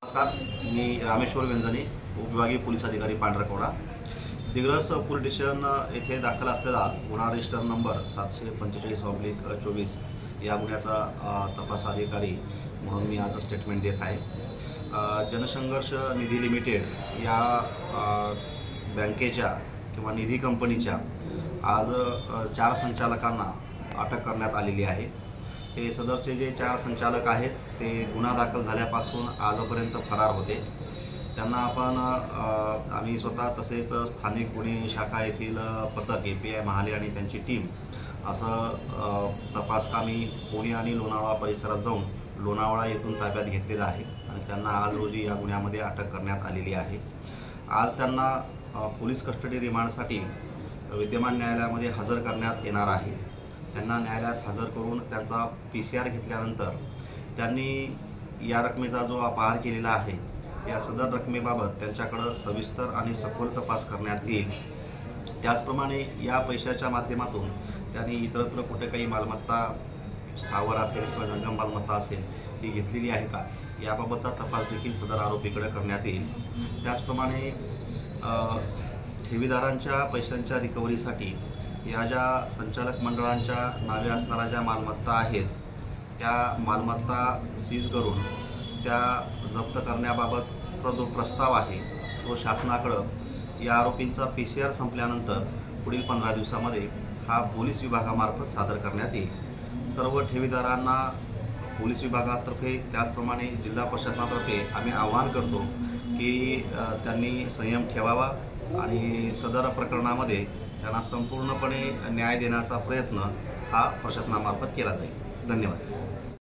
नमस्कार, मी रामेश्वर व्यंजने, उपविभागीय पोलीस अधिकारी पांढरकवडा. दिग्रस पोलीस स्टेशन येथे दाखल असलेला गुन्हा रजिस्टर नंबर 745/24 या गुन्ह्याचा तपास अधिकारी म्हणून मी आज स्टेटमेंट देत आहे. जनसंघर्ष निधी लिमिटेड या बँकेच्या किंवा निधी कंपनीच्या आज 4 संचालकांना अटक करण्यात आलेली आहे. हे सदरचे जे 4 संचालक आहेत ते गुन्हा दाखल झाल्यापासून आजपर्यंत फरार होते. त्यांना आम्ही स्वतः तसेच स्थानिक गुन्हे शाखा येथील पथक API महाले आणि त्यांची टीम असं तपासकामी पुणे आणि लोणावळा परिसरात जाऊन लोणावळा येथून ताब्यात घेतलेलं आहे आणि त्यांना आज रोजी या गुन्ह्यामध्ये अटक करण्यात आलेली आहे. आज त्यांना पोलीस कस्टडी रिमांडसाठी विद्यमान न्यायालयामध्ये हजर करण्यात येणार आहे. त्यांना न्यायालयात हजर करून त्यांचा PCR घेतल्यानंतर त्यांनी या रकमेचा जो अपहार केलेला आहे या सदर रकमेबाबत त्यांच्याकडं सविस्तर आणि सखोल तपास करण्यात येईल. त्याचप्रमाणे या पैशाच्या माध्यमातून त्यांनी इतरत्र कुठे काही मालमत्ता स्थावर असेल किंवा जंगम मालमत्ता असेल ती घेतलेली आहे का याबाबतचा तपास देखील सदर आरोपीकडे करण्यात येईल. त्याचप्रमाणे ठेवीदारांच्या पैशांच्या रिकव्हरीसाठी या ज्या संचालक मंडळांच्या नावे असणाऱ्या ज्या मालमत्ता आहेत त्या मालमत्ता सीज करून त्या जप्त करण्याबाबतचा जो प्रस्ताव आहे तो शासनाकडं या आरोपींचा PCR संपल्यानंतर पुढील 15 दिवसामध्ये हा पोलीस विभागामार्फत सादर करण्यात येईल. सर्व ठेवीदारांना पोलीस विभागातर्फे त्याचप्रमाणे जिल्हा प्रशासनातर्फे आम्ही आवाहन करतो की त्यांनी संयम ठेवावा आणि सदर प्रकरणामध्ये त्यांना संपूर्णपणे न्याय देण्याचा प्रयत्न हा प्रशासनामार्फत केला जाईल. धन्यवाद.